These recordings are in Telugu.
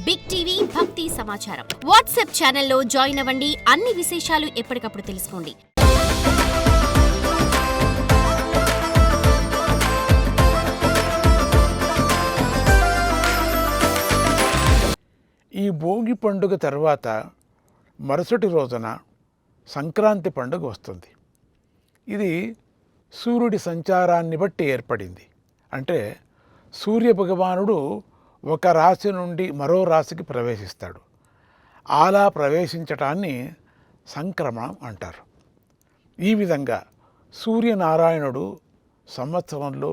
బిగ్ టీవీ భక్తి సమాచారం వాట్సాప్ ఛానల్లో జాయిన్ అవ్వండి. అన్ని విశేషాలు ఎప్పటికప్పుడు తెలుసుకోండి. ఈ భోగి పండుగ తర్వాత మరుసటి రోజున సంక్రాంతి పండుగ వస్తుంది. ఇది సూర్యుడి సంచారాన్ని బట్టి ఏర్పడింది. అంటే సూర్య భగవానుడు ఒక రాశి నుండి మరో రాశికి ప్రవేశిస్తాడు. అలా ప్రవేశించటాన్ని సంక్రమణం అంటారు. ఈ విధంగా సూర్యనారాయణుడు సంవత్సరంలో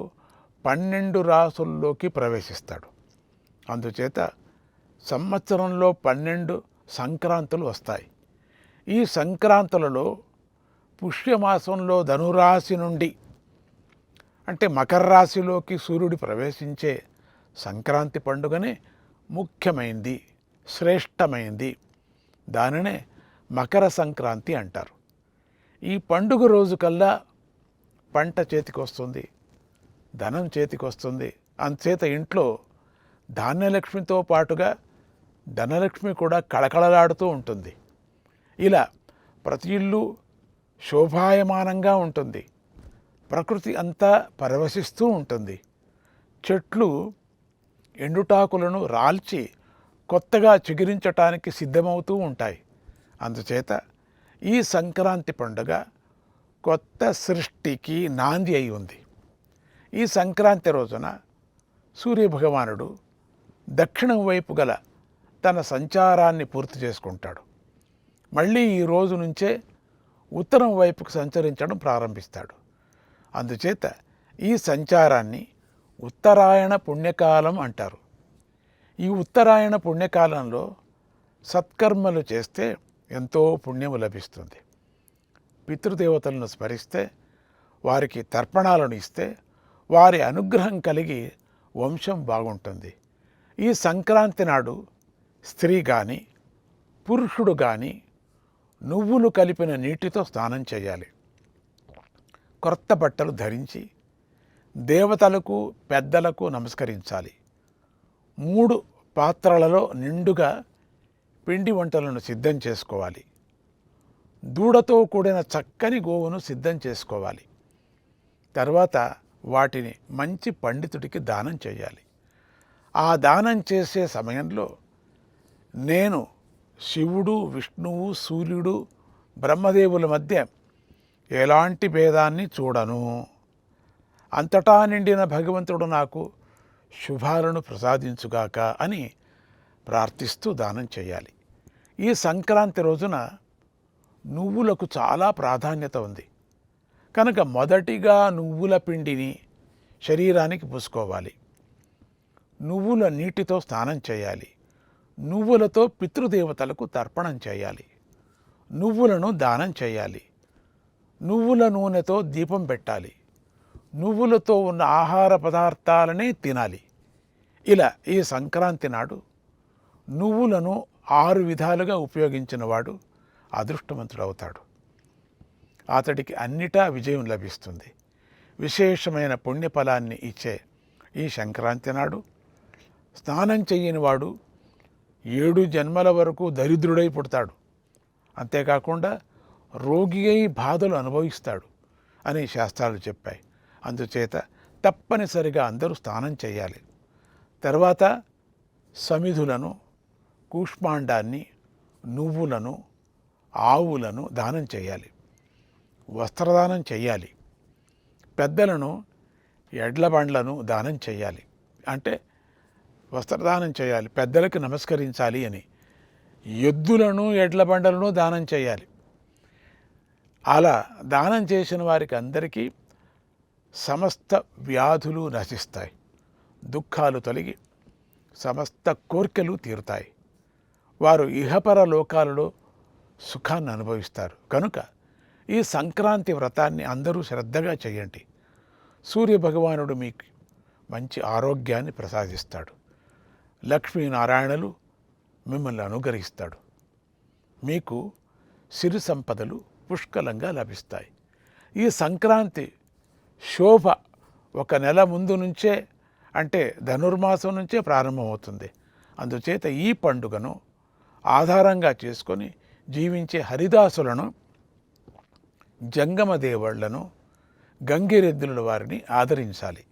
12 రాసుల్లోకి ప్రవేశిస్తాడు. అందుచేత సంవత్సరంలో 12 సంక్రాంతులు వస్తాయి. ఈ సంక్రాంతులలో పుష్యమాసంలో ధనురాశి నుండి అంటే మకర రాశిలోకి సూర్యుడు ప్రవేశించే సంక్రాంతి పండుగనే ముఖ్యమైంది, శ్రేష్టమైంది. దానినే మకర సంక్రాంతి అంటారు. ఈ పండుగ రోజు కల్లా పంట చేతికి వస్తుంది, ధనం చేతికి వస్తుంది. అందుచేత ఇంట్లో ధాన్యలక్ష్మితో పాటుగా ధనలక్ష్మి కూడా కళకళలాడుతూ ఉంటుంది. ఇలా ప్రతి ఇల్లు శోభాయమానంగా ఉంటుంది. ప్రకృతి అంతా పరవశిస్తూ ఉంటుంది. చెట్లు ఎండుటాకులను రాల్చి కొత్తగా చిగురించటానికి సిద్ధమవుతూ ఉంటాయి. అందుచేత ఈ సంక్రాంతి పండుగ కొత్త సృష్టికి నాంది అయి ఉంది. ఈ సంక్రాంతి రోజున సూర్యభగవానుడు దక్షిణం వైపు గల తన సంచారాన్ని పూర్తి చేసుకుంటాడు. మళ్ళీ ఈ రోజు నుంచే ఉత్తరం వైపుకు సంచరించడం ప్రారంభిస్తాడు. అందుచేత ఈ సంచారాన్ని ఉత్తరాయణ పుణ్యకాలం అంటారు. ఈ ఉత్తరాయణ పుణ్యకాలంలో సత్కర్మలు చేస్తే ఎంతో పుణ్యము లభిస్తుంది. పితృదేవతలను స్మరిస్తే, వారికి తర్పణాలను ఇస్తే వారి అనుగ్రహం కలిగి వంశం బాగుంటుంది. ఈ సంక్రాంతి నాడు స్త్రీ కానీ పురుషుడు కానీ నువ్వులు కలిపిన నీటితో స్నానం చేయాలి. కొత్త బట్టలు ధరించి దేవతలకు పెద్దలకు నమస్కరించాలి. 3 పాత్రలలో నిండుగా పిండి వంటలను సిద్ధం చేసుకోవాలి. దూడతో కూడిన చక్కని గోవును సిద్ధం చేసుకోవాలి. తర్వాత వాటిని మంచి పండితుడికి దానం చేయాలి. ఆ దానం చేసే సమయంలో నేను శివుడు, విష్ణువు, సూర్యుడు, బ్రహ్మదేవుల మధ్య ఎలాంటి భేదాన్ని చూడను. అంతటా నిండిన భగవంతుడు నాకు శుభాలను ప్రసాదించుగాక అని ప్రార్థిస్తూ దానం చేయాలి. ఈ సంక్రాంతి రోజున నువ్వులకు చాలా ప్రాధాన్యత ఉంది కనుక మొదటిగా నువ్వుల పిండిని శరీరానికి పూసుకోవాలి. నువ్వుల నీటితో స్నానం చేయాలి. నువ్వులతో పితృదేవతలకు తర్పణం చేయాలి. నువ్వులను దానం చేయాలి. నువ్వుల నూనెతో దీపం పెట్టాలి. నువ్వులతో ఉన్న ఆహార పదార్థాలనే తినాలి. ఇలా ఈ సంక్రాంతి నాడు నువ్వులను 6 విధాలుగా ఉపయోగించిన వాడు అదృష్టవంతుడవుతాడు. అతడికి అన్నిటా విజయం లభిస్తుంది. విశేషమైన పుణ్యఫలాన్ని ఇచ్చే ఈ సంక్రాంతి నాడు స్నానం చెయ్యని వాడు 7 జన్మల వరకు దరిద్రుడై పుడతాడు. అంతేకాకుండా రోగి అయి బాధలు అనుభవిస్తాడు అని శాస్త్రాలు చెప్పాయి. అందుచేత తప్పనిసరిగా అందరూ స్నానం చేయాలి. తర్వాత సమిధులను, కూష్మాండాన్ని, నువ్వులను, ఆవులను దానం చేయాలి. వస్త్రదానం చేయాలి. పెద్దలను, ఎడ్ల బండ్లను దానం చేయాలి. అంటే వస్త్రదానం చేయాలి, పెద్దలకు నమస్కరించాలి అని. ఎద్దులను, ఎడ్ల బండలను దానం చేయాలి. అలా దానం చేసిన వారికి అందరికీ సమస్త వ్యాధులు నశిస్తాయి, దుఃఖాలు తొలగి సమస్త కోర్కెలు తీరుతాయి. వారు ఇహపర లోకాలలో సుఖాన్ని అనుభవిస్తారు. కనుక ఈ సంక్రాంతి వ్రతాన్ని అందరూ శ్రద్ధగా చేయండి. సూర్యభగవానుడు మీకు మంచి ఆరోగ్యాన్ని ప్రసాదిస్తాడు. లక్ష్మీనారాయణలు మిమ్మల్ని అనుగ్రహిస్తాడు. మీకు సిరి సంపదలు పుష్కలంగా లభిస్తాయి. ఈ సంక్రాంతి శోభ 1 నెల ముందు నుంచే అంటే ధనుర్మాసం నుంచే ప్రారంభమవుతుంది. అందుచేత ఈ పండుగను ఆధారంగా చేసుకొని జీవించే హరిదాసులను, జంగమ దేవుళ్లను, గంగిరెద్దుల వారిని ఆదరించాలి.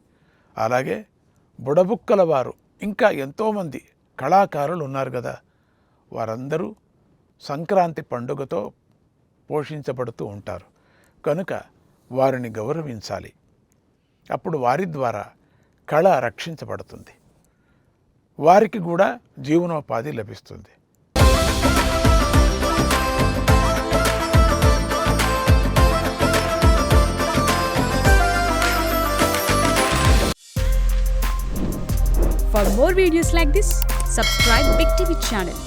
అలాగే బుడబుక్కల వారు, ఇంకా ఎంతోమంది కళాకారులు ఉన్నారు కదా, వారందరూ సంక్రాంతి పండుగతో పోషించబడుతూ ఉంటారు. కనుక వారిని గౌరవించాలి. అప్పుడు వారి ద్వారా కళ రక్షించబడుతుంది, వారికి కూడా జీవనోపాధి లభిస్తుంది. For more videos like this, subscribe Big TV channel.